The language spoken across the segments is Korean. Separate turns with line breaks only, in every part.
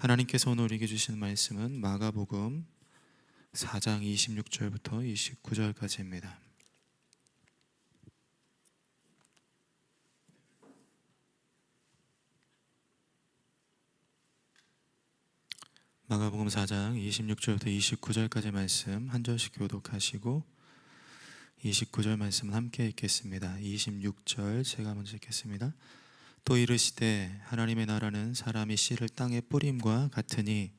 하나님께서 오늘 우리에게 주신 말씀은 마가복음 4장 26절부터 29절까지입니다. 마가복음 4장 26절부터 29절까지 말씀 한 절씩 교독하시고 29절 말씀 함께 읽겠습니다. 26절 제가 먼저 읽겠습니다. 또 이르시되 하나님의 나라는 사람이 씨를 땅에 뿌림과 같으니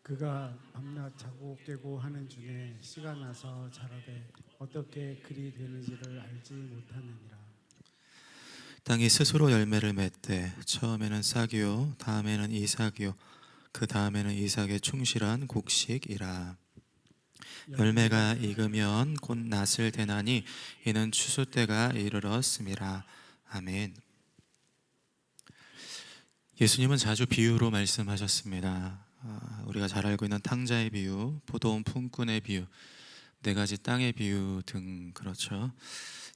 그가 밤낮 자고 깨고 하는 중에 씨가 나서 자라되 어떻게 그리 되는지를 알지 못하느니라.
땅이 스스로 열매를 맺되 처음에는 싹이요 다음에는 이삭이요 그 다음에는 이삭의 충실한 곡식이라. 열매가 익으면 곧 낫을 대나니 이는 추수 때가 이르렀음이라. 아멘. 예수님은 자주 비유로 말씀하셨습니다. 우리가 잘 알고 있는 탕자의 비유, 포도원 품꾼의 비유, 네 가지 땅의 비유 등 그렇죠.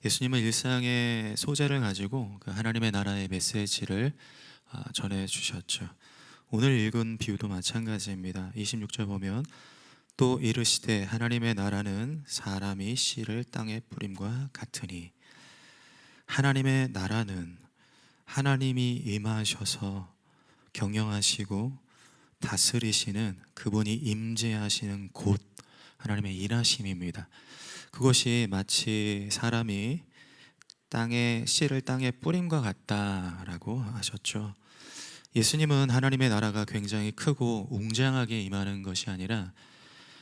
예수님은 일상의 소재를 가지고 그 하나님의 나라의 메시지를 전해 주셨죠. 오늘 읽은 비유도 마찬가지입니다. 26절 보면 또 이르시되 하나님의 나라는 사람이 씨를 땅에 뿌림과 같으니, 하나님의 나라는 하나님이 임하셔서 경영하시고 다스리시는 그분이 임재하시는 곳, 하나님의 일하심입니다. 그것이 마치 사람이 씨를 땅에 뿌림과 같다라고 하셨죠. 예수님은 하나님의 나라가 굉장히 크고 웅장하게 임하는 것이 아니라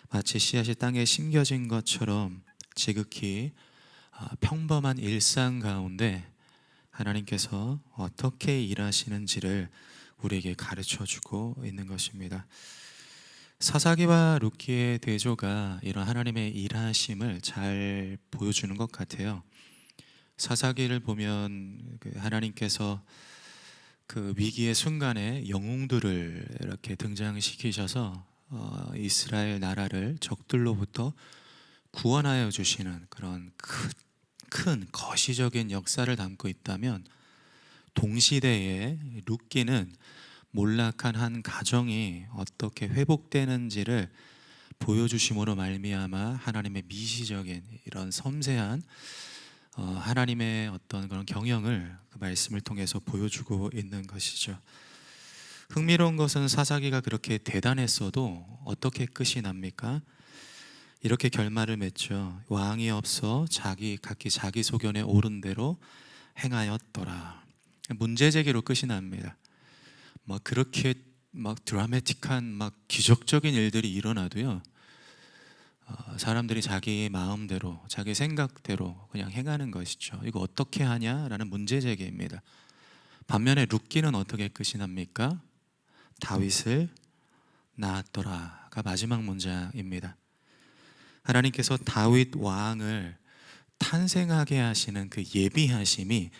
마치 씨앗이 땅에 심겨진 것처럼 지극히 평범한 일상 가운데 하나님께서 어떻게 일하시는지를 우리에게 가르쳐주고 있는 것입니다. 사사기와 룻기의 대조가 이런 하나님의 일하심을 잘 보여주는 것 같아요. 사사기를 보면 하나님께서 그 위기의 순간에 영웅들을 이렇게 등장시키셔서 이스라엘 나라를 적들로부터 구원하여 주시는 그런 큰 거시적인 역사를 담고 있다면, 동시대에 룻기는 몰락한 한 가정이 어떻게 회복되는지를 보여주심으로 말미암아 하나님의 미시적인 이런 섬세한 하나님의 어떤 그런 경영을 그 말씀을 통해서 보여주고 있는 것이죠. 흥미로운 것은 사사기가 그렇게 대단했어도 어떻게 끝이 납니까? 이렇게 결말을 맺죠. 왕이 없어 각기 자기 소견에 옳은 대로 행하였더라. 문제 제기로 끝이 납니다. 그렇게 드라마틱한 기적적인 일들이 일어나도요, 사람들이 자기 마음대로 자기 생각대로 그냥 행하는 것이죠. 이거 어떻게 하냐라는 문제 제기입니다. 반면에 룻기는 어떻게 끝이 납니까? 다윗을 낳았더라가 마지막 문장입니다. 하나님께서 다윗 왕을 탄생하게 하시는 그 예비하심이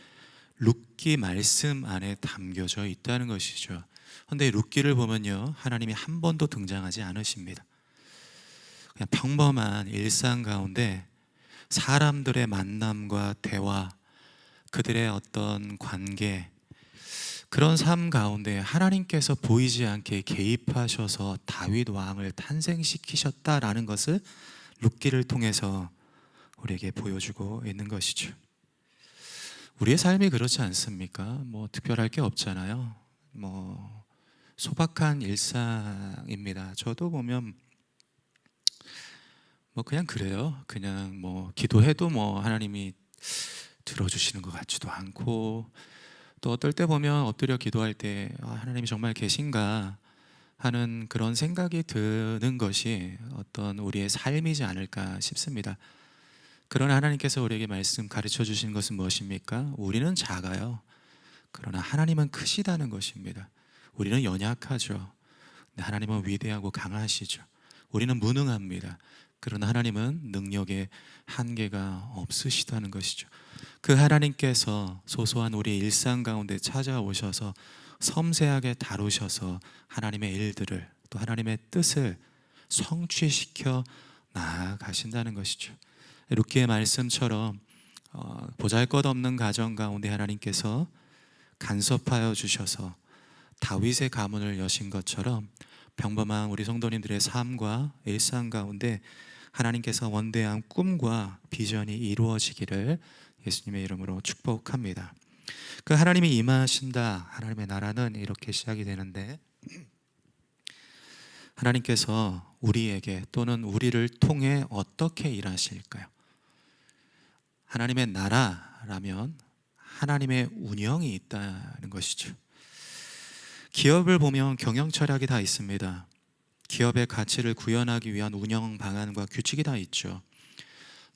룻기 말씀 안에 담겨져 있다는 것이죠. 그런데 룻기를 보면요, 하나님이 한 번도 등장하지 않으십니다. 그냥 평범한 일상 가운데 사람들의 만남과 대화, 그들의 어떤 관계, 그런 삶 가운데 하나님께서 보이지 않게 개입하셔서 다윗 왕을 탄생시키셨다라는 것을 룻기를 통해서 우리에게 보여주고 있는 것이죠. 우리의 삶이 그렇지 않습니까? 특별할 게 없잖아요. 소박한 일상입니다. 저도 보면 그냥 그래요. 그냥 기도해도 하나님이 들어주시는 것 같지도 않고, 또 어떨 때 보면 엎드려 기도할 때 하나님이 정말 계신가 하는 그런 생각이 드는 것이 어떤 우리의 삶이지 않을까 싶습니다. 그러나 하나님께서 우리에게 말씀 가르쳐 주신 것은 무엇입니까? 우리는 작아요. 그러나 하나님은 크시다는 것입니다. 우리는 연약하죠. 근데 하나님은 위대하고 강하시죠. 우리는 무능합니다. 그러나 하나님은 능력에 한계가 없으시다는 것이죠. 그 하나님께서 소소한 우리의 일상 가운데 찾아오셔서 섬세하게 다루셔서 하나님의 일들을, 또 하나님의 뜻을 성취시켜 나아가신다는 것이죠. 룻기의 말씀처럼 보잘것없는 가정 가운데 하나님께서 간섭하여 주셔서 다윗의 가문을 여신 것처럼 평범한 우리 성도님들의 삶과 일상 가운데 하나님께서 원대한 꿈과 비전이 이루어지기를 예수님의 이름으로 축복합니다. 그 하나님이 임하신다, 하나님의 나라는 이렇게 시작이 되는데, 하나님께서 우리에게 또는 우리를 통해 어떻게 일하실까요? 하나님의 나라라면 하나님의 운영이 있다는 것이죠. 기업을 보면 경영 철학이 다 있습니다. 기업의 가치를 구현하기 위한 운영 방안과 규칙이 다 있죠.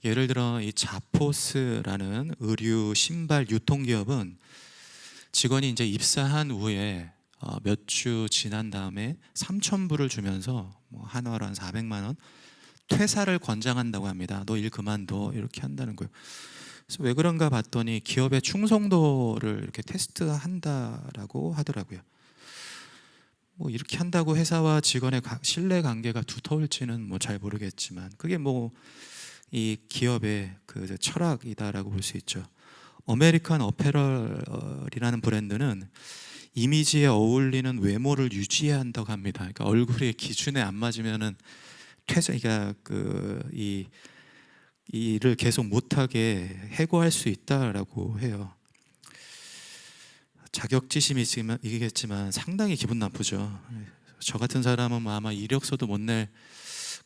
예를 들어 이 자포스라는 의류 신발 유통기업은 직원이 이제 입사한 후에 몇 주 지난 다음에 3,000불을 주면서 뭐 한화로 한 400만 원 퇴사를 권장한다고 합니다. 너 일 그만둬, 이렇게 한다는 거예요. 그래서 왜 그런가 봤더니 기업의 충성도를 이렇게 테스트한다라고 하더라고요. 뭐 이렇게 한다고 회사와 직원의 신뢰 관계가 두터울지는 뭐 잘 모르겠지만 그게 뭐 이 기업의 그 철학이다라고 볼 수 있죠. 아메리칸 어페럴이라는 브랜드는 이미지에 어울리는 외모를 유지해야 한다고 합니다. 그러니까 얼굴이 기준에 안 맞으면은 퇴사, 그러니까 이 일을 계속 못하게 해고할 수 있다라고 해요. 자격지심이겠지만 상당히 기분 나쁘죠. 저 같은 사람은 아마 이력서도 못 낼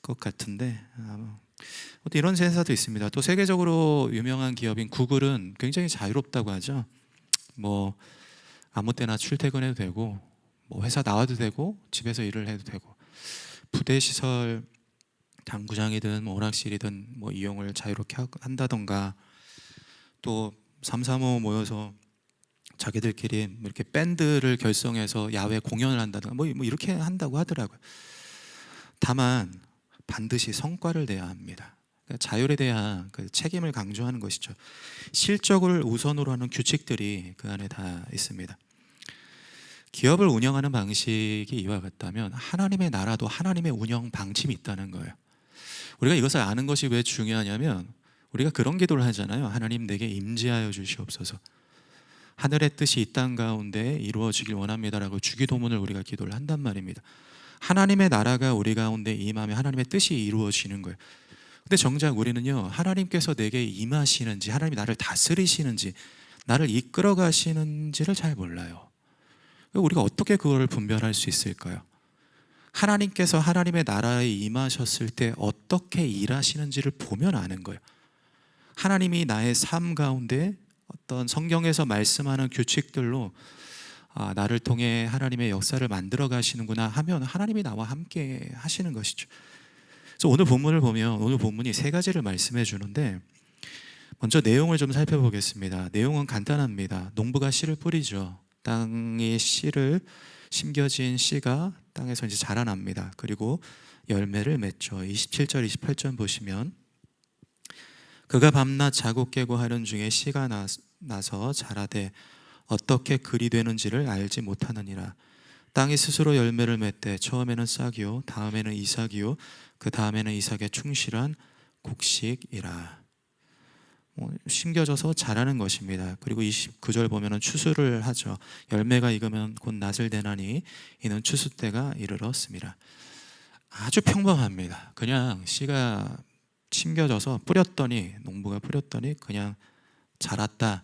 것 같은데 또 이런 회사도 있습니다. 또 세계적으로 유명한 기업인 구글은 굉장히 자유롭다고 하죠. 뭐 아무 때나 출퇴근해도 되고 뭐 회사 나와도 되고 집에서 일을 해도 되고 부대 시설 당구장이든 뭐 오락실이든 뭐 이용을 자유롭게 한다던가 또 335 모여서 자기들끼리 이렇게 밴드를 결성해서 야외 공연을 한다든가 뭐 이렇게 한다고 하더라고요. 다만 반드시 성과를 내야 합니다. 그러니까 자율에 대한 그 책임을 강조하는 것이죠. 실적을 우선으로 하는 규칙들이 그 안에 다 있습니다. 기업을 운영하는 방식이 이와 같다면 하나님의 나라도 하나님의 운영 방침이 있다는 거예요. 우리가 이것을 아는 것이 왜 중요하냐면 우리가 그런 기도를 하잖아요. 하나님 내게 임재하여 주시옵소서. 하늘의 뜻이 이 땅 가운데 이루어지길 원합니다라고 주기도문을 우리가 기도를 한단 말입니다. 하나님의 나라가 우리 가운데 임하면 하나님의 뜻이 이루어지는 거예요. 근데 정작 우리는요, 하나님께서 내게 임하시는지, 하나님이 나를 다스리시는지, 나를 이끌어 가시는지를 잘 몰라요. 우리가 어떻게 그걸 분별할 수 있을까요? 하나님께서 하나님의 나라에 임하셨을 때 어떻게 일하시는지를 보면 아는 거예요. 하나님이 나의 삶 가운데 어떤 성경에서 말씀하는 규칙들로 나를 통해 하나님의 역사를 만들어 가시는구나 하면 하나님이 나와 함께 하시는 것이죠. 그래서 오늘 본문을 보면 오늘 본문이 세 가지를 말씀해 주는데 먼저 내용을 좀 살펴보겠습니다. 내용은 간단합니다. 농부가 씨를 뿌리죠. 땅에 씨를 심겨진 씨가 땅에서 이제 자라납니다. 그리고 열매를 맺죠. 27절 28절 보시면 그가 밤낮 자고 깨고 하는 중에 씨가 나서 자라되 어떻게 글이 되는지를 알지 못하느니라. 땅이 스스로 열매를 맺되 처음에는 싹이요 다음에는 이삭이요 그 다음에는 이삭의 충실한 곡식이라. 심겨져서 자라는 것입니다. 그리고 29절 보면은 추수를 하죠. 열매가 익으면 곧 낫을 대나니 이는 추수 때가 이르렀습니다. 아주 평범합니다. 그냥 씨가 심겨져서 뿌렸더니 농부가 뿌렸더니 그냥 자랐다.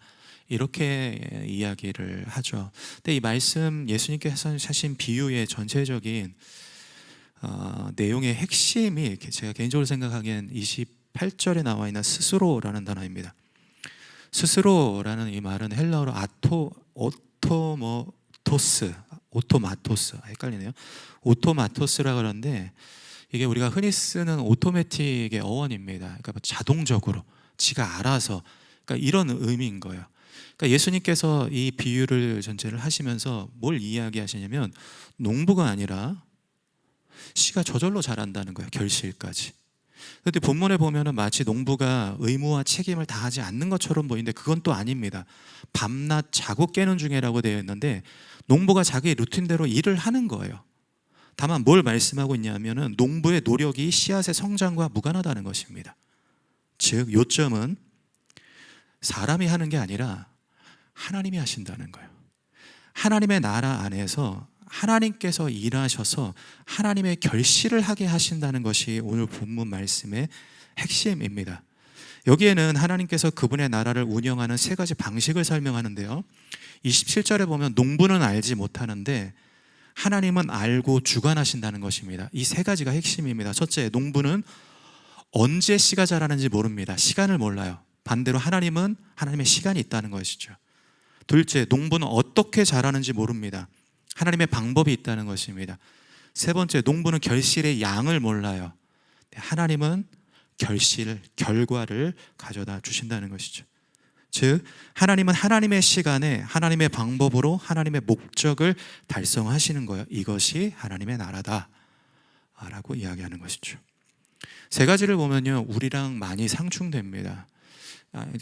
이렇게 이야기를 하죠. 근데 이 말씀 예수님께서 하신 비유의 전체적인 내용의 핵심이 제가 개인적으로 생각하기엔 28절에 나와 있는 스스로라는 단어입니다. 스스로라는 이 말은 헬라어로 오토마토스 헷갈리네요. 오토마토스라 그러는데 이게 우리가 흔히 쓰는 오토매틱의 어원입니다. 그러니까 자동적으로 지가 알아서 그러니까 이런 의미인 거예요. 그러니까 예수님께서 이 비유를 전제를 하시면서 뭘 이야기하시냐면 농부가 아니라 씨가 저절로 자란다는 거예요. 결실까지. 그런데 본문에 보면은 마치 농부가 의무와 책임을 다하지 않는 것처럼 보이는데 그건 또 아닙니다. 밤낮 자고 깨는 중이라고 되어 있는데 농부가 자기 루틴대로 일을 하는 거예요. 다만 뭘 말씀하고 있냐면은 농부의 노력이 씨앗의 성장과 무관하다는 것입니다. 즉 요점은 사람이 하는 게 아니라 하나님이 하신다는 거예요. 하나님의 나라 안에서 하나님께서 일하셔서 하나님의 결실을 하게 하신다는 것이 오늘 본문 말씀의 핵심입니다. 여기에는 하나님께서 그분의 나라를 운영하는 세 가지 방식을 설명하는데요, 27절에 보면 농부는 알지 못하는데 하나님은 알고 주관하신다는 것입니다. 이 세 가지가 핵심입니다. 첫째, 농부는 언제 씨가 자라는지 모릅니다. 시간을 몰라요. 반대로 하나님은 하나님의 시간이 있다는 것이죠. 둘째, 농부는 어떻게 자라는지 모릅니다. 하나님의 방법이 있다는 것입니다. 세 번째, 농부는 결실의 양을 몰라요. 하나님은 결과를 가져다 주신다는 것이죠. 즉, 하나님은 하나님의 시간에 하나님의 방법으로 하나님의 목적을 달성하시는 거예요. 이것이 하나님의 나라다 라고 이야기하는 것이죠. 세 가지를 보면요, 우리랑 많이 상충됩니다.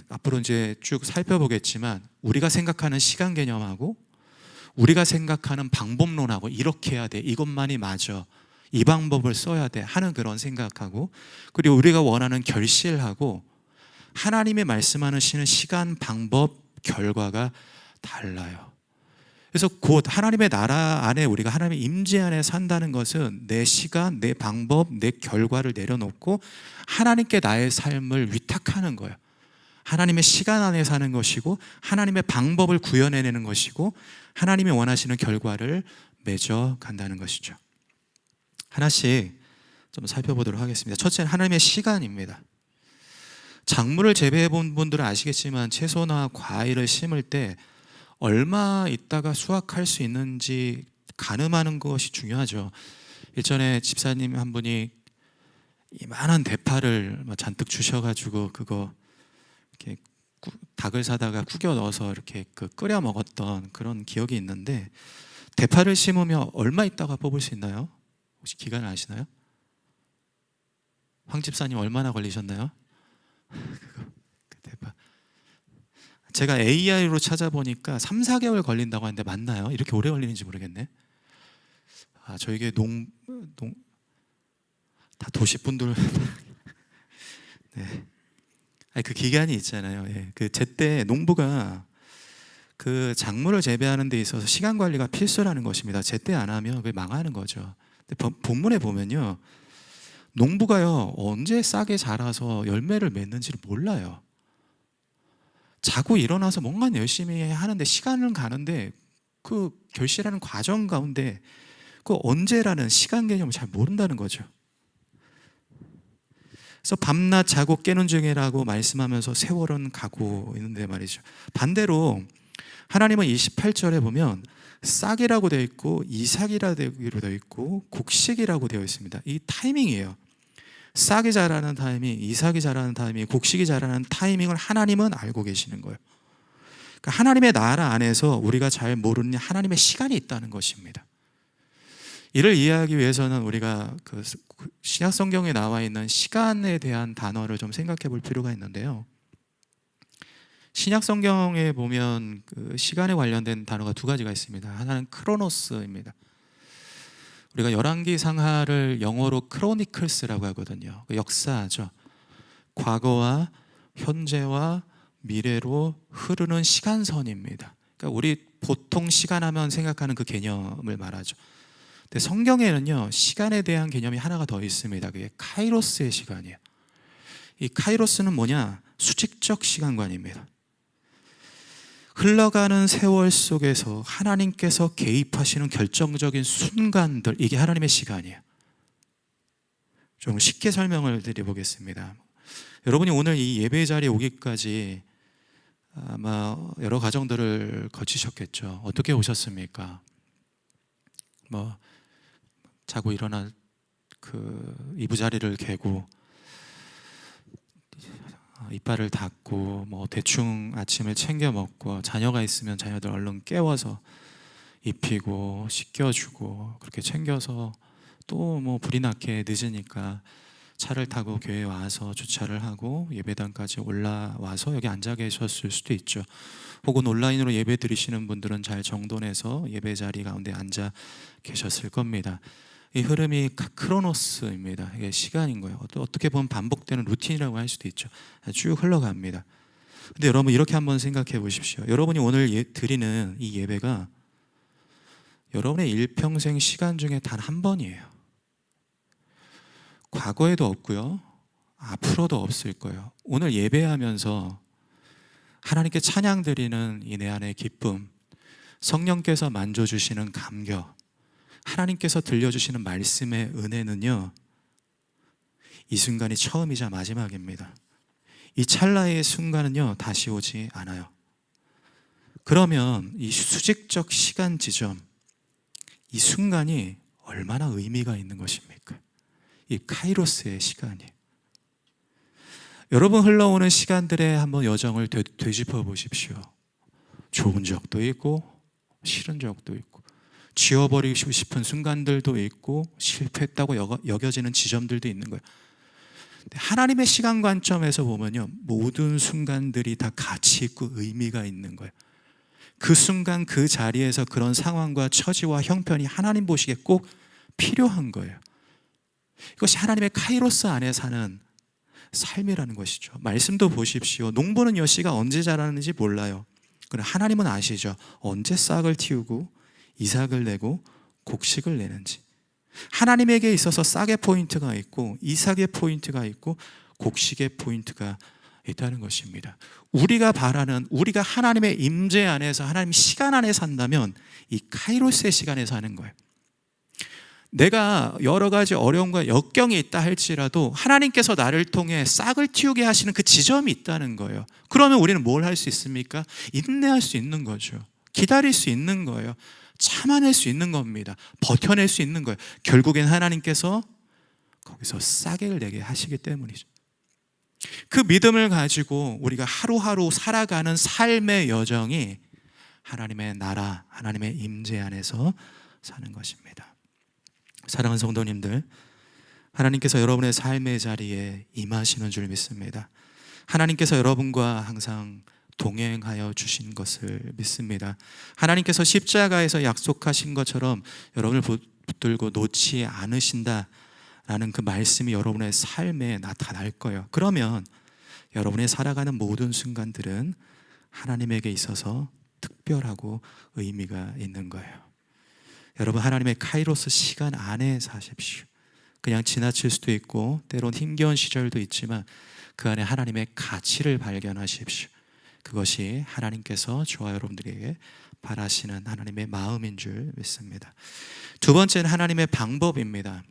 앞으로 이제 쭉 살펴보겠지만, 우리가 생각하는 시간 개념하고 우리가 생각하는 방법론하고 이렇게 해야 돼, 이것만이 맞아, 이 방법을 써야 돼 하는 그런 생각하고, 그리고 우리가 원하는 결실하고 하나님이 말씀하시는 시간, 방법, 결과가 달라요. 그래서 곧 하나님의 나라 안에, 우리가 하나님의 임재 안에 산다는 것은 내 시간, 내 방법, 내 결과를 내려놓고 하나님께 나의 삶을 위탁하는 거예요. 하나님의 시간 안에 사는 것이고, 하나님의 방법을 구현해내는 것이고, 하나님이 원하시는 결과를 맺어 간다는 것이죠. 하나씩 좀 살펴보도록 하겠습니다. 첫째는 하나님의 시간입니다. 작물을 재배해 본 분들은 아시겠지만, 채소나 과일을 심을 때 얼마 있다가 수확할 수 있는지 가늠하는 것이 중요하죠. 예전에 집사님 한 분이 이만한 대파를 잔뜩 주셔가지고 그거 이렇게 닭을 사다가 구겨 넣어서 이렇게 끓여 먹었던 그런 기억이 있는데, 대파를 심으면 얼마 있다가 뽑을 수 있나요? 혹시 기간을 아시나요? 황 집사님 얼마나 걸리셨나요? 그 대파. 제가 AI로 찾아보니까 3, 4개월 걸린다고 하는데 맞나요? 이렇게 오래 걸리는지 모르겠네. 저에게 다 도시분들 네. 그 기간이 있잖아요. 예. 그 제때 농부가 그 작물을 재배하는 데 있어서 시간 관리가 필수라는 것입니다. 제때 안 하면 그게 망하는 거죠. 근데 본문에 보면요, 농부가요 언제 싹이 자라서 열매를 맺는지를 몰라요. 자고 일어나서 뭔가 열심히 하는데 시간은 가는데 그 결실하는 과정 가운데 그 언제라는 시간 개념을 잘 모른다는 거죠. 그래서 밤낮 자고 깨는 중이라고 말씀하면서 세월은 가고 있는데 말이죠. 반대로 하나님은 28절에 보면 싹이라고 되어 있고 이삭이라고 되어 있고 곡식이라고 되어 있습니다. 이 타이밍이에요. 싹이 자라는 타이밍, 이삭이 자라는 타이밍, 곡식이 자라는 타이밍을 하나님은 알고 계시는 거예요. 그러니까 하나님의 나라 안에서 우리가 잘 모르는 하나님의 시간이 있다는 것입니다. 이를 이해하기 위해서는 우리가 그 신약 성경에 나와 있는 시간에 대한 단어를 좀 생각해 볼 필요가 있는데요, 신약 성경에 보면 그 시간에 관련된 단어가 두 가지가 있습니다. 하나는 크로노스입니다. 우리가 열왕기 상하를 영어로 크로니클스라고 하거든요. 역사죠. 과거와 현재와 미래로 흐르는 시간선입니다. 그러니까 우리 보통 시간하면 생각하는 그 개념을 말하죠. 근데 성경에는요, 시간에 대한 개념이 하나가 더 있습니다. 그게 카이로스의 시간이에요. 이 카이로스는 뭐냐? 수직적 시간관입니다. 흘러가는 세월 속에서 하나님께서 개입하시는 결정적인 순간들, 이게 하나님의 시간이에요. 좀 쉽게 설명을 드려보겠습니다. 여러분이 오늘 이 예배 자리에 오기까지 아마 여러 과정들을 거치셨겠죠. 어떻게 오셨습니까? 자고 일어나 그 이부자리를 개고 이빨을 닦고 대충 아침을 챙겨 먹고, 자녀가 있으면 자녀들 얼른 깨워서 입히고 씻겨주고, 그렇게 챙겨서 또 불이 나게 늦으니까 차를 타고 교회에 와서 주차를 하고 예배당까지 올라와서 여기 앉아 계셨을 수도 있죠. 혹은 온라인으로 예배 드리시는 분들은 잘 정돈해서 예배 자리 가운데 앉아 계셨을 겁니다. 이 흐름이 크로노스입니다. 이게 시간인 거예요. 어떻게 보면 반복되는 루틴이라고 할 수도 있죠. 쭉 흘러갑니다. 근데 여러분 이렇게 한번 생각해 보십시오. 여러분이 오늘 드리는 이 예배가 여러분의 일평생 시간 중에 단 한 번이에요. 과거에도 없고요, 앞으로도 없을 거예요. 오늘 예배하면서 하나님께 찬양 드리는 이 내 안의 기쁨, 성령께서 만져주시는 감격, 하나님께서 들려주시는 말씀의 은혜는요, 이 순간이 처음이자 마지막입니다. 이 찰나의 순간은요, 다시 오지 않아요. 그러면 이 수직적 시간 지점, 이 순간이 얼마나 의미가 있는 것입니까? 이 카이로스의 시간이. 여러분 흘러오는 시간들의 한번 여정을 되짚어 보십시오. 좋은 적도 있고 싫은 적도 있고, 지워버리고 싶은 순간들도 있고, 실패했다고 여겨지는 지점들도 있는 거예요. 하나님의 시간 관점에서 보면요, 모든 순간들이 다 가치 있고 의미가 있는 거예요. 그 순간 그 자리에서 그런 상황과 처지와 형편이 하나님 보시기에 꼭 필요한 거예요. 이것이 하나님의 카이로스 안에 사는 삶이라는 것이죠. 말씀도 보십시오. 농부는요, 씨가 언제 자라는지 몰라요. 그러나 하나님은 아시죠. 언제 싹을 틔우고 이삭을 내고 곡식을 내는지. 하나님에게 있어서 싹의 포인트가 있고 이삭의 포인트가 있고 곡식의 포인트가 있다는 것입니다. 우리가 바라는, 우리가 하나님의 임재 안에서, 하나님 시간 안에 산다면 이 카이로스의 시간에 사는 거예요. 내가 여러 가지 어려움과 역경이 있다 할지라도 하나님께서 나를 통해 싹을 틔우게 하시는 그 지점이 있다는 거예요. 그러면 우리는 뭘 할 수 있습니까? 인내할 수 있는 거죠. 기다릴 수 있는 거예요. 참아낼 수 있는 겁니다. 버텨낼 수 있는 거예요. 결국엔 하나님께서 거기서 싹을 내게 하시기 때문이죠. 그 믿음을 가지고 우리가 하루하루 살아가는 삶의 여정이 하나님의 나라, 하나님의 임재 안에서 사는 것입니다. 사랑하는 성도님들, 하나님께서 여러분의 삶의 자리에 임하시는 줄 믿습니다. 하나님께서 여러분과 항상 동행하여 주신 것을 믿습니다. 하나님께서 십자가에서 약속하신 것처럼 여러분을 붙들고 놓지 않으신다라는 그 말씀이 여러분의 삶에 나타날 거예요. 그러면 여러분의 살아가는 모든 순간들은 하나님에게 있어서 특별하고 의미가 있는 거예요. 여러분, 하나님의 카이로스 시간 안에 사십시오. 그냥 지나칠 수도 있고 때론 힘겨운 시절도 있지만 그 안에 하나님의 가치를 발견하십시오. 그것이 하나님께서 저와 여러분들에게 바라시는 하나님의 마음인 줄 믿습니다. 두 번째는 하나님의 방법입니다.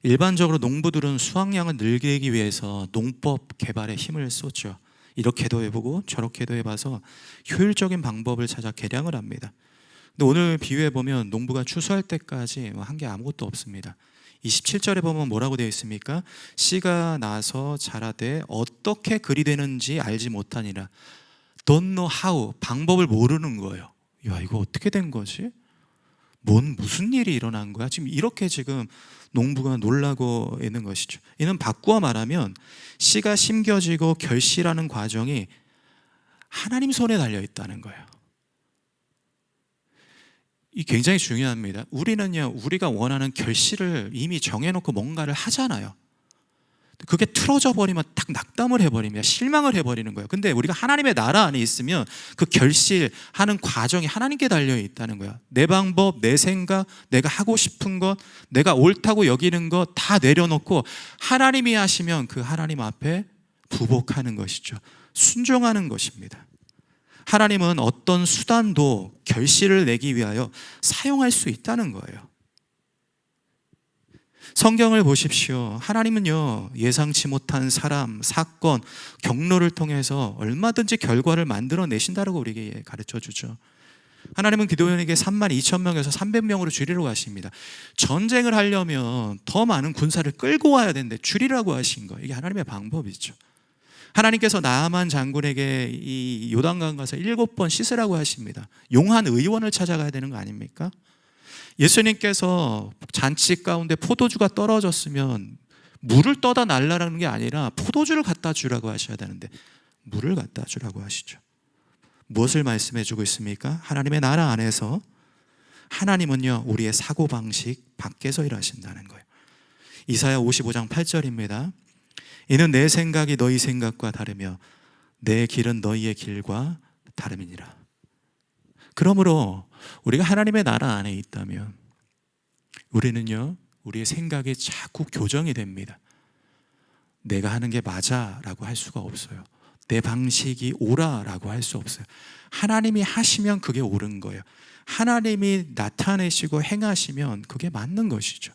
일반적으로 농부들은 수확량을 늘리기 위해서 농법 개발에 힘을 쏟죠. 이렇게도 해보고 저렇게도 해봐서 효율적인 방법을 찾아 개량을 합니다. 근데 오늘 비유해 보면 농부가 추수할 때까지 한 게 아무것도 없습니다. 27절에 보면 뭐라고 되어 있습니까? 씨가 나서 자라되 어떻게 그리 되는지 알지 못하니라. Don't know how, 방법을 모르는 거예요. 야, 이거 어떻게 된 거지? 무슨 일이 일어난 거야? 지금 농부가 놀라고 있는 것이죠. 이는 바꾸어 말하면 씨가 심겨지고 결실하는 과정이 하나님 손에 달려 있다는 거예요. 이 굉장히 중요합니다. 우리는요, 우리가 원하는 결실을 이미 정해놓고 뭔가를 하잖아요. 그게 틀어져 버리면 딱 낙담을 해버립니다. 실망을 해버리는 거예요. 근데 우리가 하나님의 나라 안에 있으면 그 결실하는 과정이 하나님께 달려 있다는 거예요. 내 방법, 내 생각, 내가 하고 싶은 것, 내가 옳다고 여기는 것 다 내려놓고 하나님이 하시면 그 하나님 앞에 부복하는 것이죠. 순종하는 것입니다. 하나님은 어떤 수단도 결실을 내기 위하여 사용할 수 있다는 거예요. 성경을 보십시오. 하나님은요, 예상치 못한 사람, 사건, 경로를 통해서 얼마든지 결과를 만들어내신다고 우리에게 가르쳐 주죠. 하나님은 기도원에게 32,000명에서 300명으로 줄이라고 하십니다. 전쟁을 하려면 더 많은 군사를 끌고 와야 되는데 줄이라고 하신 거예요. 이게 하나님의 방법이죠. 하나님께서 나아만 장군에게 이 요단강 가서 7번 씻으라고 하십니다. 용한 의원을 찾아가야 되는 거 아닙니까? 예수님께서 잔치 가운데 포도주가 떨어졌으면 물을 떠다 날라라는 게 아니라 포도주를 갖다 주라고 하셔야 되는데 물을 갖다 주라고 하시죠. 무엇을 말씀해 주고 있습니까? 하나님의 나라 안에서 하나님은요, 우리의 사고방식 밖에서 일하신다는 거예요. 이사야 55장 8절입니다. 이는 내 생각이 너희 생각과 다르며 내 길은 너희의 길과 다름이니라. 그러므로 우리가 하나님의 나라 안에 있다면 우리는요, 우리의 생각이 자꾸 교정이 됩니다. 내가 하는 게 맞아라고 할 수가 없어요. 내 방식이 옳아라고 할 수 없어요. 하나님이 하시면 그게 옳은 거예요. 하나님이 나타내시고 행하시면 그게 맞는 것이죠.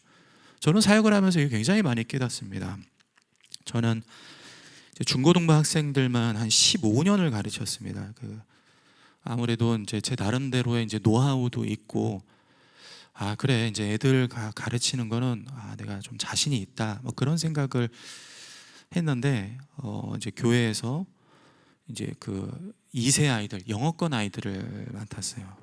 저는 사역을 하면서 이거 굉장히 많이 깨닫습니다. 저는 중고등부 학생들만 한 15년을 가르쳤습니다. 아무래도 이제 제 나름대로의 이제 노하우도 있고, 아 그래 이제 애들 가르치는 거는 내가 좀 자신이 있다, 뭐 그런 생각을 했는데 이제 교회에서 이제 2세 아이들, 영어권 아이들을 맡았어요.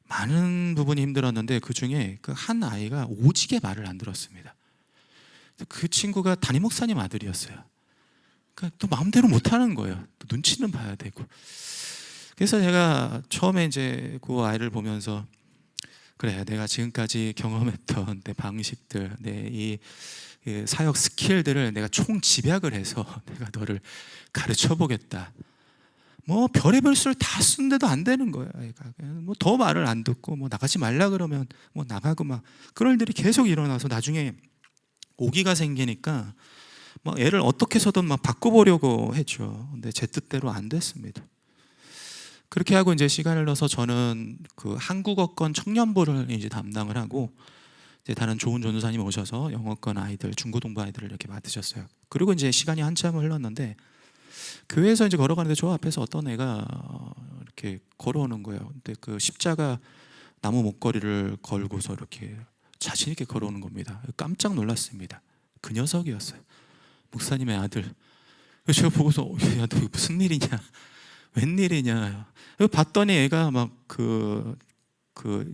많은 부분이 힘들었는데 그 중에 한 아이가 오지게 말을 안 들었습니다. 그 친구가 담임 목사님 아들이었어요. 그러니까 또 마음대로 못 하는 거예요. 또 눈치는 봐야 되고. 그래서 제가 처음에 이제 그 아이를 보면서, 그래 내가 지금까지 경험했던 내 방식들, 내 이 사역 스킬들을 내가 총 집약을 해서 내가 너를 가르쳐 보겠다. 뭐 별의별 수를 다 쓰는데도 안 되는 거예요. 뭐 더 말을 안 듣고, 뭐 나가지 말라 그러면 뭐 나가고, 막 그런 일들이 계속 일어나서 나중에 오기가 생기니까 뭐 애를 어떻게 해서든 막 바꿔보려고 했죠. 근데 제 뜻대로 안 됐습니다. 그렇게 하고 이제 시간을 넣어서 저는 한국어권 청년부를 이제 담당을 하고, 이제 다른 좋은 전도사님 오셔서 영어권 아이들, 중고등부 아이들을 이렇게 맡으셨어요. 그리고 이제 시간이 한참 흘렀는데 교회에서 이제 걸어가는데 저 앞에서 어떤 애가 이렇게 걸어오는 거예요. 근데 십자가 나무 목걸이를 걸고서 이렇게 자신 있게 걸어오는 겁니다. 깜짝 놀랐습니다. 그 녀석이었어요. 목사님의 아들. 그래서 제가 보고서 야, 너 무슨 일이냐, 웬일이냐. 봤더니 애가 막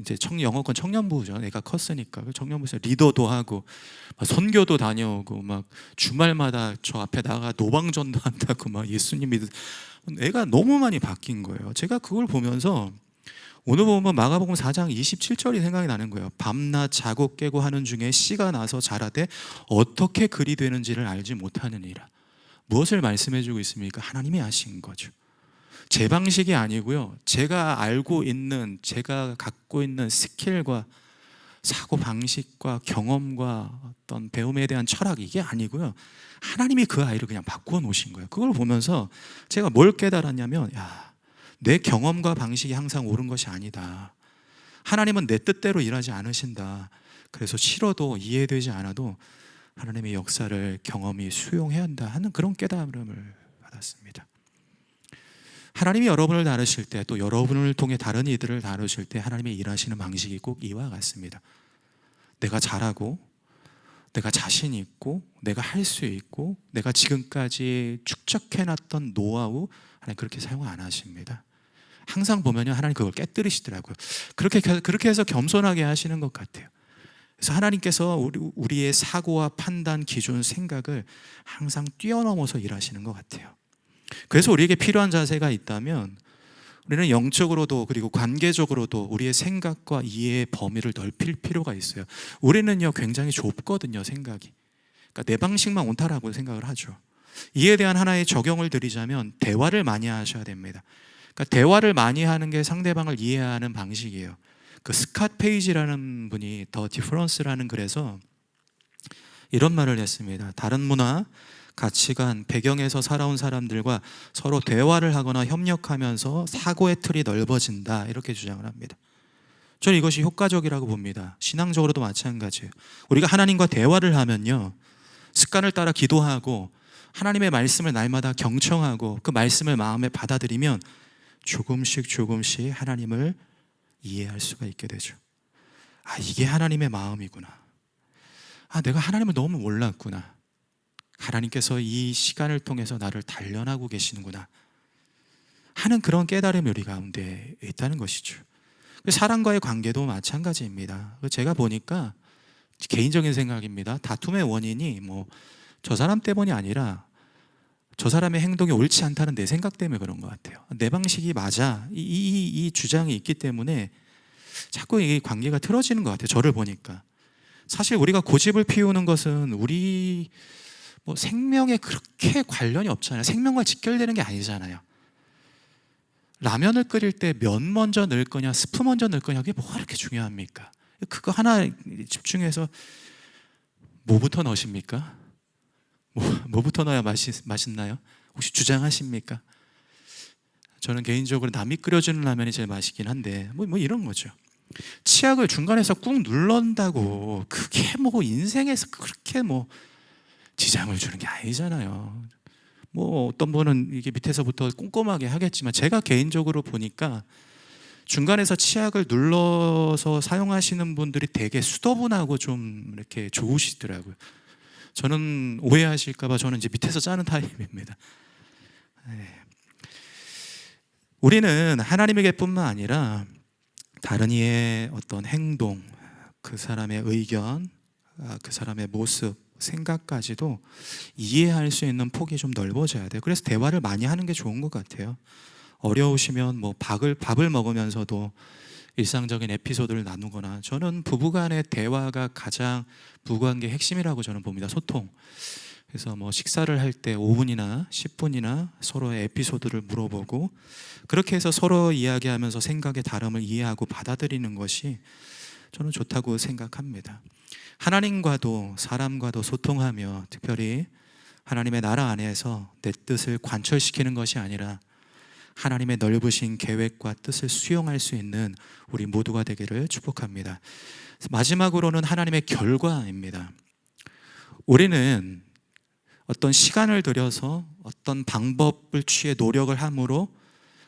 이제 영어권 청년부죠. 애가 컸으니까 청년부에서 리더도 하고 막 선교도 다녀오고, 막 주말마다 저 앞에 나가 노방전도 한다고, 막 예수님 믿는. 애가 너무 많이 바뀐 거예요. 제가 그걸 보면서 오늘 보면 마가복음 4장 27절이 생각이 나는 거예요. 밤낮 자고 깨고 하는 중에 씨가 나서 자라되 어떻게 그리 되는지를 알지 못하느니라. 무엇을 말씀해 주고 있습니까? 하나님이 하신 거죠. 제 방식이 아니고요, 제가 알고 있는, 제가 갖고 있는 스킬과 사고 방식과 경험과 어떤 배움에 대한 철학, 이게 아니고요, 하나님이 그 아이를 그냥 바꾸어 놓으신 거예요. 그걸 보면서 제가 뭘 깨달았냐면, 내 경험과 방식이 항상 옳은 것이 아니다. 하나님은 내 뜻대로 일하지 않으신다. 그래서 싫어도, 이해되지 않아도 하나님의 역사를 경험이 수용해야 한다 하는 그런 깨달음을 받았습니다. 하나님이 여러분을 다루실 때, 또 여러분을 통해 다른 이들을 다루실 때 하나님의 일하시는 방식이 꼭 이와 같습니다. 내가 잘하고, 내가 자신 있고, 내가 할 수 있고, 내가 지금까지 축적해놨던 노하우, 하나님 그렇게 사용 안 하십니다. 항상 보면요, 하나님 그걸 깨뜨리시더라고요. 그렇게 해서 겸손하게 하시는 것 같아요. 그래서 하나님께서 우리의 사고와 판단, 기준, 생각을 항상 뛰어넘어서 일하시는 것 같아요. 그래서 우리에게 필요한 자세가 있다면, 우리는 영적으로도 그리고 관계적으로도 우리의 생각과 이해의 범위를 넓힐 필요가 있어요. 우리는요 굉장히 좁거든요, 생각이. 그러니까 내 방식만 옳다라고 생각을 하죠. 이에 대한 하나의 적용을 드리자면, 대화를 많이 하셔야 됩니다. 그러니까 대화를 많이 하는 게 상대방을 이해하는 방식이에요. 스캇 페이지라는 분이 더 디퍼런스라는 글에서 이런 말을 했습니다. 다른 문화, 가치관, 배경에서 살아온 사람들과 서로 대화를 하거나 협력하면서 사고의 틀이 넓어진다, 이렇게 주장을 합니다. 저는 이것이 효과적이라고 봅니다. 신앙적으로도 마찬가지예요. 우리가 하나님과 대화를 하면요, 습관을 따라 기도하고 하나님의 말씀을 날마다 경청하고 그 말씀을 마음에 받아들이면 조금씩 하나님을 이해할 수가 있게 되죠. 이게 하나님의 마음이구나. 내가 하나님을 너무 몰랐구나. 하나님께서 이 시간을 통해서 나를 단련하고 계시는구나 하는 그런 깨달음이 우리 가운데 있다는 것이죠. 사람과의 관계도 마찬가지입니다. 제가 보니까, 개인적인 생각입니다, 다툼의 원인이 저 사람 때문이 아니라 저 사람의 행동이 옳지 않다는 내 생각 때문에 그런 것 같아요. 내 방식이 맞아, 이 주장이 있기 때문에 자꾸 이 관계가 틀어지는 것 같아요. 저를 보니까. 사실 우리가 고집을 피우는 것은 우리 생명에 그렇게 관련이 없잖아요. 생명과 직결되는 게 아니잖아요. 라면을 끓일 때 면 먼저 넣을 거냐 스프 먼저 넣을 거냐, 그게 뭐가 그렇게 중요합니까? 그거 하나 집중해서 뭐부터 넣으십니까? 뭐부터 넣어야 맛있나요? 혹시 주장하십니까? 저는 개인적으로 남이 끓여주는 라면이 제일 맛있긴 한데 뭐 이런 거죠. 치약을 중간에서 꾹 눌런다고 그게 뭐 인생에서 그렇게 뭐 지장을 주는 게 아니잖아요. 뭐 어떤 분은 이게 밑에서부터 꼼꼼하게 하겠지만, 제가 개인적으로 보니까 중간에서 치약을 눌러서 사용하시는 분들이 되게 수더분하고 좀 이렇게 좋으시더라고요. 저는 오해하실까봐 저는 이제 밑에서 짜는 타입입니다. 네. 우리는 하나님에게뿐만 아니라 다른 이의 어떤 행동, 그 사람의 의견, 그 사람의 모습, 생각까지도 이해할 수 있는 폭이 좀 넓어져야 돼요. 그래서 대화를 많이 하는 게 좋은 것 같아요. 어려우시면 뭐 밥을 먹으면서도 일상적인 에피소드를 나누거나, 저는 부부간의 대화가 가장 부부관계의 핵심이라고 저는 봅니다. 소통. 그래서 뭐 식사를 할 때 5분이나 10분이나 서로의 에피소드를 물어보고, 그렇게 해서 서로 이야기하면서 생각의 다름을 이해하고 받아들이는 것이 저는 좋다고 생각합니다. 하나님과도 사람과도 소통하며, 특별히 하나님의 나라 안에서 내 뜻을 관철시키는 것이 아니라 하나님의 넓으신 계획과 뜻을 수용할 수 있는 우리 모두가 되기를 축복합니다. 마지막으로는 하나님의 결과입니다. 우리는 어떤 시간을 들여서 어떤 방법을 취해 노력을 함으로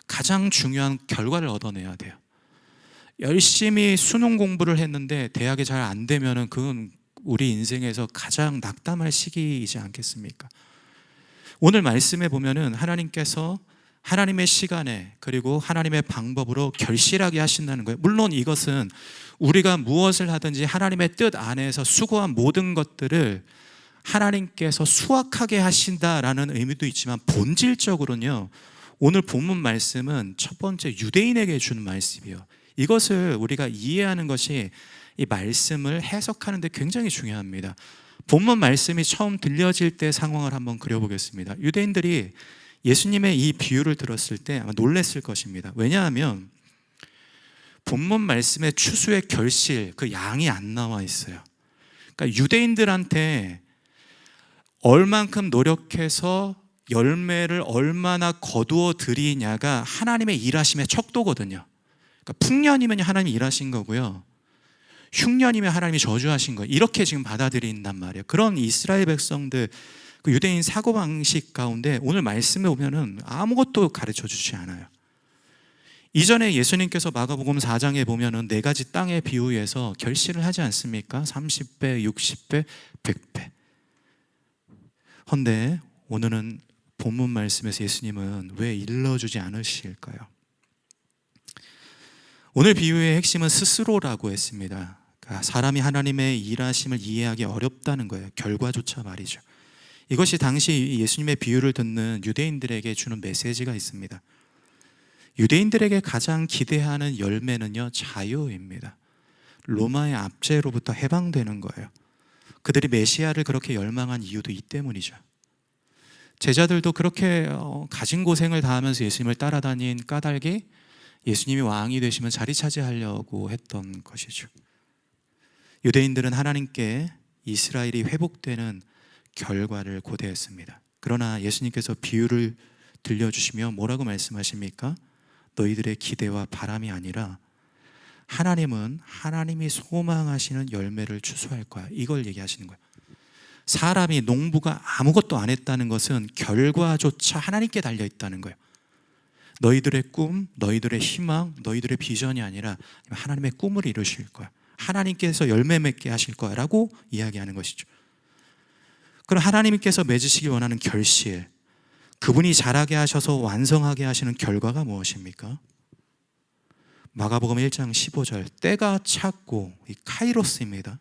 가장 중요한 결과를 얻어내야 돼요. 열심히 수능 공부를 했는데 대학에 잘 안 되면은 그건 우리 인생에서 가장 낙담할 시기이지 않겠습니까? 오늘 말씀에 보면은 하나님께서 하나님의 시간에 그리고 하나님의 방법으로 결실하게 하신다는 거예요. 물론 이것은 우리가 무엇을 하든지 하나님의 뜻 안에서 수고한 모든 것들을 하나님께서 수확하게 하신다라는 의미도 있지만, 본질적으로는요, 오늘 본문 말씀은 첫 번째 유대인에게 주는 말씀이에요. 이것을 우리가 이해하는 것이 이 말씀을 해석하는 데 굉장히 중요합니다. 본문 말씀이 처음 들려질 때 상황을 한번 그려보겠습니다. 유대인들이 예수님의 이 비유를 들었을 때 아마 놀랐을 것입니다. 왜냐하면 본문 말씀의 추수의 결실, 그 양이 안 나와 있어요. 그러니까 유대인들한테 얼만큼 노력해서 열매를 얼마나 거두어 드리냐가 하나님의 일하심의 척도거든요. 그러니까 풍년이면 하나님이 일하신 거고요, 흉년이면 하나님이 저주하신 거예요. 이렇게 지금 받아들인단 말이에요. 그런 이스라엘 백성들, 그 유대인 사고방식 가운데 오늘 말씀에 보면은 아무것도 가르쳐 주지 않아요. 이전에 예수님께서 마가복음 4장에 보면은 4가지 땅의 비유에서 결실을 하지 않습니까? 30배, 60배, 100배. 헌데 오늘은 본문 말씀에서 예수님은 왜 일러주지 않으실까요? 오늘 비유의 핵심은 스스로라고 했습니다. 그러니까 사람이 하나님의 일하심을 이해하기 어렵다는 거예요. 결과조차 말이죠. 이것이 당시 예수님의 비유를 듣는 유대인들에게 주는 메시지가 있습니다. 유대인들에게 가장 기대하는 열매는요, 자유입니다. 로마의 압제로부터 해방되는 거예요. 그들이 메시아를 그렇게 열망한 이유도 이 때문이죠. 제자들도 그렇게 가진 고생을 다하면서 예수님을 따라다닌 까닭이 예수님이 왕이 되시면 자리 차지하려고 했던 것이죠. 유대인들은 하나님께 이스라엘이 회복되는 결과를 고대했습니다. 그러나 예수님께서 비유를 들려주시며 뭐라고 말씀하십니까? 너희들의 기대와 바람이 아니라 하나님은 하나님이 소망하시는 열매를 추수할 거야, 이걸 얘기하시는 거예요. 사람이, 농부가 아무것도 안 했다는 것은 결과조차 하나님께 달려 있다는 거예요. 너희들의 꿈, 너희들의 희망, 너희들의 비전이 아니라 하나님의 꿈을 이루실 거야, 하나님께서 열매 맺게 하실 거야 라고 이야기하는 것이죠. 그럼 하나님께서 맺으시기 원하는 결실, 그분이 자라게 하셔서 완성하게 하시는 결과가 무엇입니까? 마가복음 1장 15절, 때가 찼고, 이 카이로스입니다.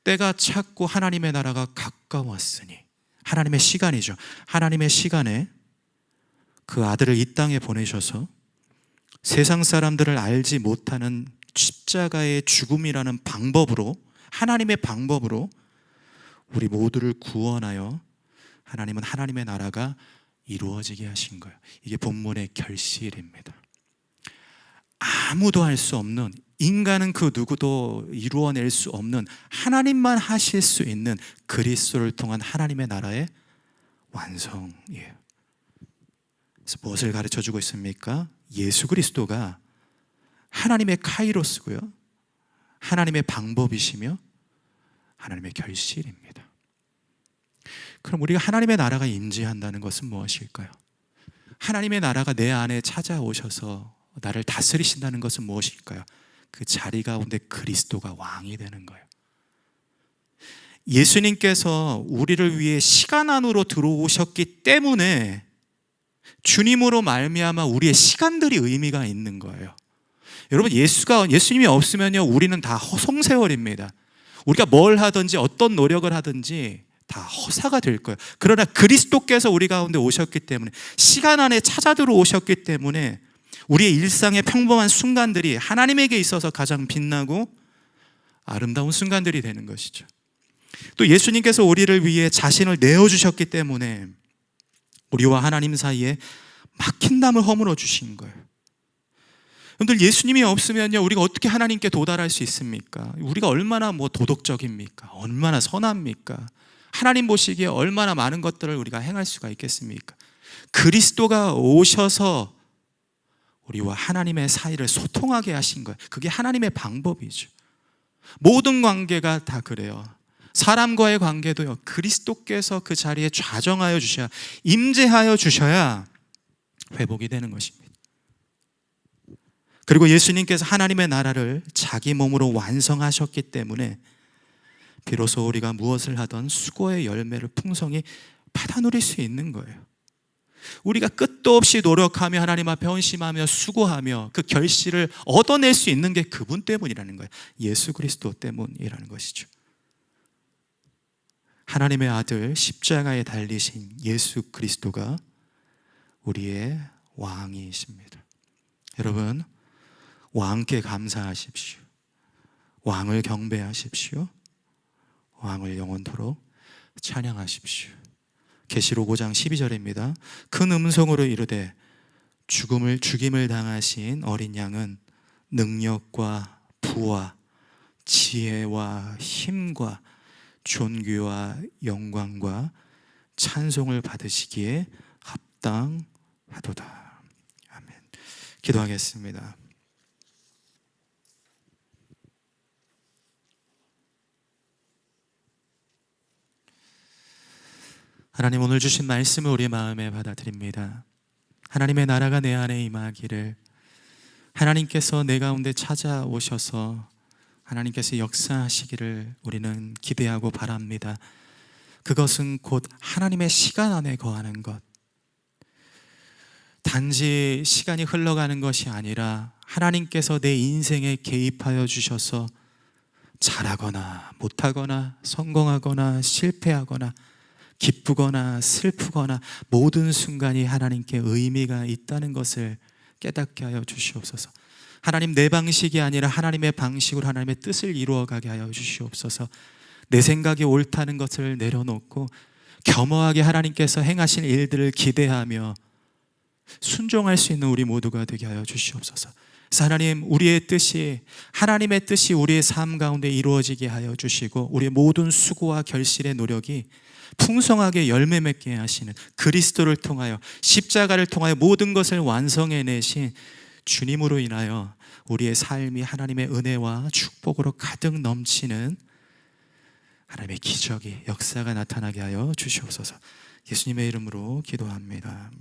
때가 찼고 하나님의 나라가 가까웠으니, 하나님의 시간이죠. 하나님의 시간에 그 아들을 이 땅에 보내셔서 세상 사람들을 알지 못하는 십자가의 죽음이라는 방법으로, 하나님의 방법으로 우리 모두를 구원하여 하나님은 하나님의 나라가 이루어지게 하신 거예요. 이게 본문의 결실입니다. 아무도 할 수 없는, 인간은 그 누구도 이루어낼 수 없는, 하나님만 하실 수 있는 그리스도를 통한 하나님의 나라의 완성이에요. 그래서 무엇을 가르쳐주고 있습니까? 예수 그리스도가 하나님의 카이로스고요, 하나님의 방법이시며 하나님의 결실입니다. 그럼 우리가 하나님의 나라가 임재한다는 것은 무엇일까요? 하나님의 나라가 내 안에 찾아오셔서 나를 다스리신다는 것은 무엇일까요? 그 자리 가운데 그리스도가 왕이 되는 거예요. 예수님께서 우리를 위해 시간 안으로 들어오셨기 때문에 주님으로 말미암아 우리의 시간들이 의미가 있는 거예요. 여러분, 예수님이 없으면요, 우리는 다 허송세월입니다. 우리가 뭘 하든지 어떤 노력을 하든지 다 허사가 될 거예요. 그러나 그리스도께서 우리 가운데 오셨기 때문에, 시간 안에 찾아 들어오셨기 때문에 우리의 일상의 평범한 순간들이 하나님에게 있어서 가장 빛나고 아름다운 순간들이 되는 것이죠. 또 예수님께서 우리를 위해 자신을 내어주셨기 때문에 우리와 하나님 사이에 막힌 담을 허물어 주신 거예요. 여러분들, 예수님이 없으면요, 우리가 어떻게 하나님께 도달할 수 있습니까? 우리가 얼마나 도덕적입니까? 얼마나 선합니까? 하나님 보시기에 얼마나 많은 것들을 우리가 행할 수가 있겠습니까? 그리스도가 오셔서 우리와 하나님의 사이를 소통하게 하신 거예요. 그게 하나님의 방법이죠. 모든 관계가 다 그래요. 사람과의 관계도요, 그리스도께서 그 자리에 좌정하여 주셔야, 임재하여 주셔야 회복이 되는 것입니다. 그리고 예수님께서 하나님의 나라를 자기 몸으로 완성하셨기 때문에 비로소 우리가 무엇을 하던 수고의 열매를 풍성히 받아 누릴 수 있는 거예요. 우리가 끝도 없이 노력하며 하나님 앞에 헌신하며 수고하며 그 결실을 얻어낼 수 있는 게 그분 때문이라는 거예요. 예수 그리스도 때문이라는 것이죠. 하나님의 아들 십자가에 달리신 예수 그리스도가 우리의 왕이십니다. 여러분, 왕께 감사하십시오. 왕을 경배하십시오. 왕을 영원토록 찬양하십시오. 계시록 5장 12절입니다. 큰 음성으로 이르되 죽임을 당하신 어린 양은 능력과 부와 지혜와 힘과 존귀와 영광과 찬송을 받으시기에 합당하도다. 아멘. 기도하겠습니다. 하나님, 오늘 주신 말씀을 우리 마음에 받아들입니다. 하나님의 나라가 내 안에 임하기를, 하나님께서 내 가운데 찾아오셔서 하나님께서 역사하시기를 우리는 기대하고 바랍니다. 그것은 곧 하나님의 시간 안에 거하는 것, 단지 시간이 흘러가는 것이 아니라 하나님께서 내 인생에 개입하여 주셔서 잘하거나 못하거나 성공하거나 실패하거나 기쁘거나 슬프거나 모든 순간이 하나님께 의미가 있다는 것을 깨닫게 하여 주시옵소서. 하나님, 내 방식이 아니라 하나님의 방식으로 하나님의 뜻을 이루어가게 하여 주시옵소서. 내 생각이 옳다는 것을 내려놓고 겸허하게 하나님께서 행하신 일들을 기대하며 순종할 수 있는 우리 모두가 되게 하여 주시옵소서. 그래서 하나님, 우리의 뜻이, 하나님의 뜻이 우리의 삶 가운데 이루어지게 하여 주시고 우리의 모든 수고와 결실의 노력이 풍성하게 열매 맺게 하시는, 그리스도를 통하여, 십자가를 통하여 모든 것을 완성해내신 주님으로 인하여 우리의 삶이 하나님의 은혜와 축복으로 가득 넘치는 하나님의 기적이, 역사가 나타나게 하여 주시옵소서. 예수님의 이름으로 기도합니다.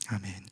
아멘.